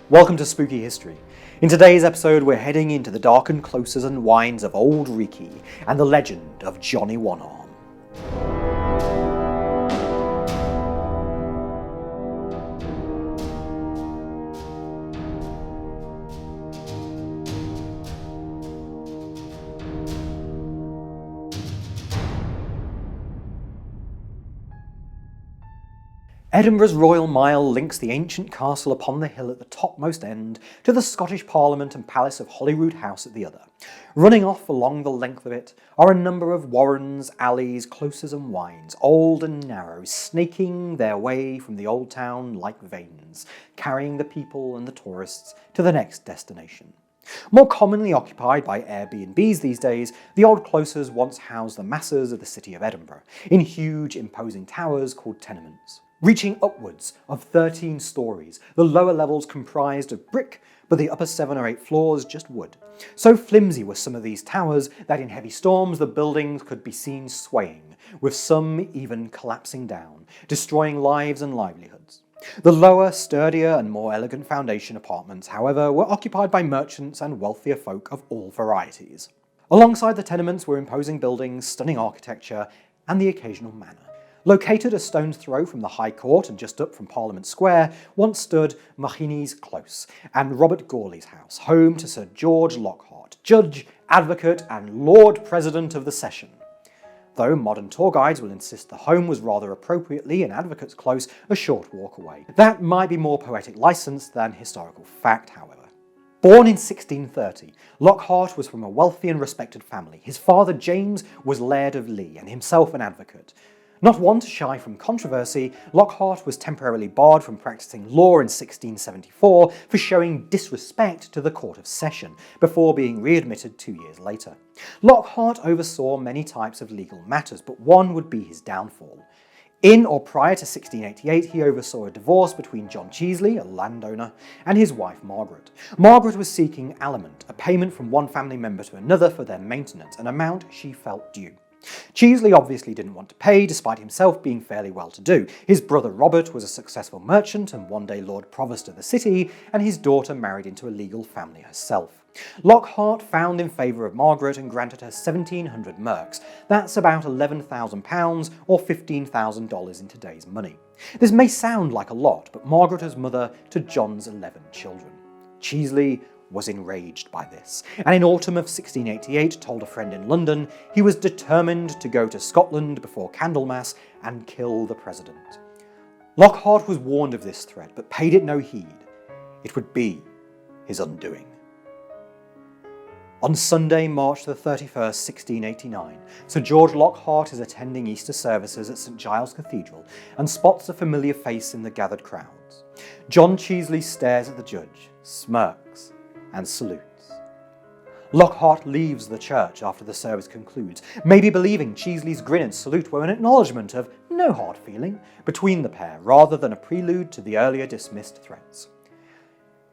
Welcome to Spooky History. In today's episode we're heading into the darkened closes and wines of Old Reekie and the legend of Johnny One-Arm. Edinburgh's Royal Mile links the ancient castle upon the hill at the topmost end to the Scottish Parliament and Palace of Holyrood House at the other. Running off along the length of it are a number of warrens, alleys, closes and wines, old and narrow, snaking their way from the old town like veins, carrying the people and the tourists to the next destination. More commonly occupied by Airbnbs these days, the old closes once housed the masses of the city of Edinburgh, in huge imposing towers called tenements. Reaching upwards of 13 stories, the lower levels comprised of brick, but the upper 7 or 8 floors just wood. So flimsy were some of these towers that in heavy storms the buildings could be seen swaying, with some even collapsing down, destroying lives and livelihoods. The lower, sturdier and more elegant foundation apartments, however, were occupied by merchants and wealthier folk of all varieties. Alongside the tenements were imposing buildings, stunning architecture, and the occasional manor. Located a stone's throw from the High Court and just up from Parliament Square, once stood Machine's Close and Robert Gourlay's house, home to Sir George Lockhart, Judge, Advocate and Lord President of the Session. Though modern tour guides will insist the home was rather appropriately in Advocate's Close, a short walk away. That might be more poetic license than historical fact, however. Born in 1630, Lockhart was from a wealthy and respected family. His father James was Laird of Lee and himself an advocate. Not one to shy from controversy, Lockhart was temporarily barred from practicing law in 1674 for showing disrespect to the Court of Session, before being readmitted 2 years later. Lockhart oversaw many types of legal matters, but one would be his downfall. In or prior to 1688, he oversaw a divorce between John Cheesley, a landowner, and his wife Margaret. Margaret was seeking aliment, a payment from one family member to another for their maintenance, an amount she felt due. Cheesley obviously didn't want to pay, despite himself being fairly well-to-do. His brother Robert was a successful merchant and one day Lord Provost of the city, and his daughter married into a legal family herself. Lockhart found in favour of Margaret and granted her 1,700 merks. That's about £11,000 or $15,000 in today's money. This may sound like a lot, but Margaret was mother to John's 11 children. Cheesley was enraged by this, and in autumn of 1688 told a friend in London he was determined to go to Scotland before Candlemas and kill the president. Lockhart was warned of this threat, but paid it no heed. It would be his undoing. On Sunday, March the 31st, 1689, Sir George Lockhart is attending Easter services at St Giles Cathedral and spots a familiar face in the gathered crowds. John Cheesley stares at the judge, smirks, and salutes. Lockhart leaves the church after the service concludes, maybe believing Cheesley's grin and salute were an acknowledgement of no hard feeling between the pair, rather than a prelude to the earlier dismissed threats.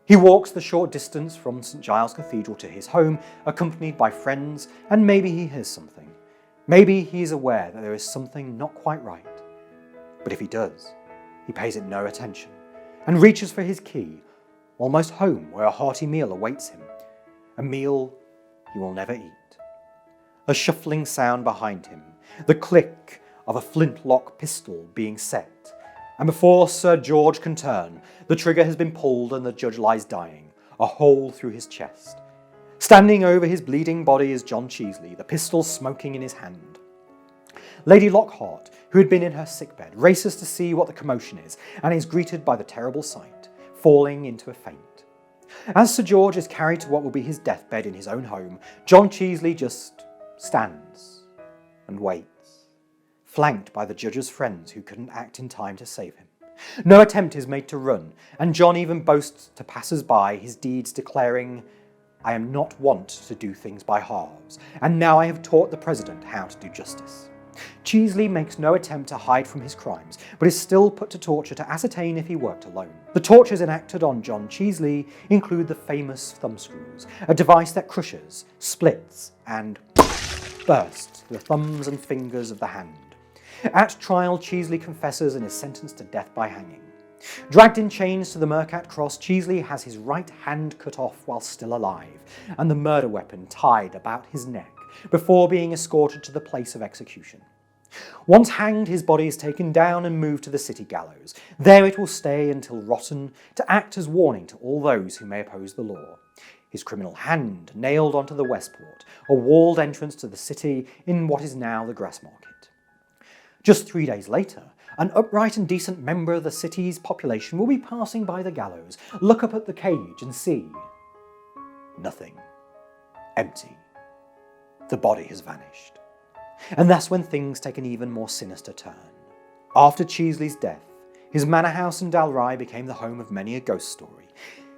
He walks the short distance from St Giles Cathedral to his home, accompanied by friends, and maybe he hears something. Maybe he is aware that there is something not quite right. But if he does, he pays it no attention, and reaches for his key, almost home where a hearty meal awaits him, a meal he will never eat. A shuffling sound behind him, the click of a flintlock pistol being set, and before Sir George can turn, the trigger has been pulled and the judge lies dying, a hole through his chest. Standing over his bleeding body is John Cheesley, the pistol smoking in his hand. Lady Lockhart, who had been in her sickbed, races to see what the commotion is, and is greeted by the terrible sight, falling into a faint. As Sir George is carried to what will be his deathbed in his own home, John Cheesley just stands and waits, flanked by the judge's friends who couldn't act in time to save him. No attempt is made to run, and John even boasts to passers-by his deeds, declaring, "I am not wont to do things by halves, and now I have taught the president how to do justice." Cheesley makes no attempt to hide from his crimes, but is still put to torture to ascertain if he worked alone. The tortures enacted on John Cheesley include the famous thumbscrews, a device that crushes, splits, and bursts the thumbs and fingers of the hand. At trial, Cheesley confesses and is sentenced to death by hanging. Dragged in chains to the Mercat Cross, Cheesley has his right hand cut off while still alive, and the murder weapon tied about his neck, before being escorted to the place of execution. Once hanged, his body is taken down and moved to the city gallows. There it will stay until rotten, to act as warning to all those who may oppose the law. His criminal hand nailed onto the Westport, a walled entrance to the city in what is now the Grassmarket. Just 3 days later, an upright and decent member of the city's population will be passing by the gallows, look up at the cage and see nothing. Empty. The body has vanished. And that's when things take an even more sinister turn. After Cheesley's death, his manor house in Dalry became the home of many a ghost story,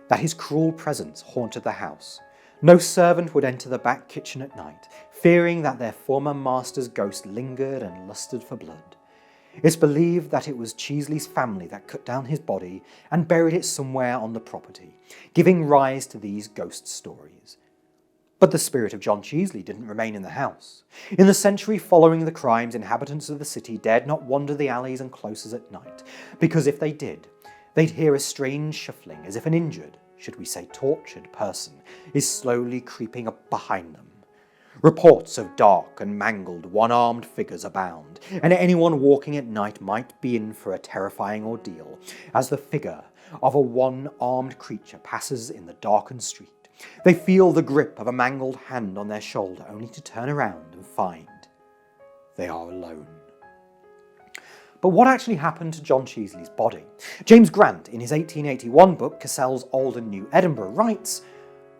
that his cruel presence haunted the house. No servant would enter the back kitchen at night, fearing that their former master's ghost lingered and lusted for blood. It's believed that it was Cheesley's family that cut down his body and buried it somewhere on the property, giving rise to these ghost stories. But the spirit of John Cheesley didn't remain in the house. In the century following the crimes, inhabitants of the city dared not wander the alleys and closes at night, because if they did, they'd hear a strange shuffling as if an injured, should we say tortured, person is slowly creeping up behind them. Reports of dark and mangled one-armed figures abound, and anyone walking at night might be in for a terrifying ordeal, as the figure of a one-armed creature passes in the darkened street. They feel the grip of a mangled hand on their shoulder, only to turn around and find they are alone. But what actually happened to John Cheesley's body? James Grant, in his 1881 book Cassell's Old and New Edinburgh, writes,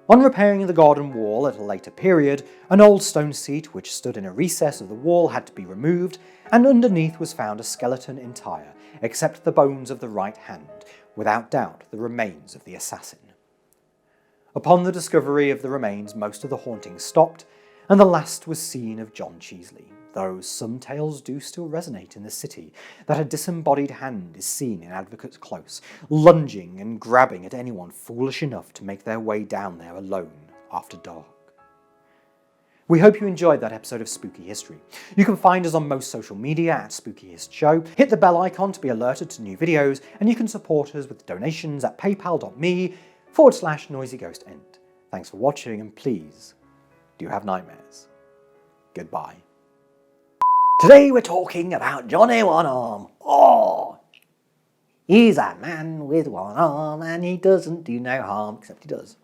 "On repairing the garden wall at a later period, an old stone seat which stood in a recess of the wall had to be removed, and underneath was found a skeleton entire, except the bones of the right hand, without doubt the remains of the assassin." Upon the discovery of the remains, most of the hauntings stopped, and the last was seen of John Cheesley, though some tales do still resonate in the city that a disembodied hand is seen in Advocate's Close, lunging and grabbing at anyone foolish enough to make their way down there alone after dark. We hope you enjoyed that episode of Spooky History. You can find us on most social media at Spooky Hist Show, hit the bell icon to be alerted to new videos, and you can support us with donations at paypal.me/noisyghostend. Thanks for watching, and please, do you have nightmares? Goodbye. Today we're talking about Johnny One Arm. Oh! He's a man with one arm and he doesn't do no harm, except he does.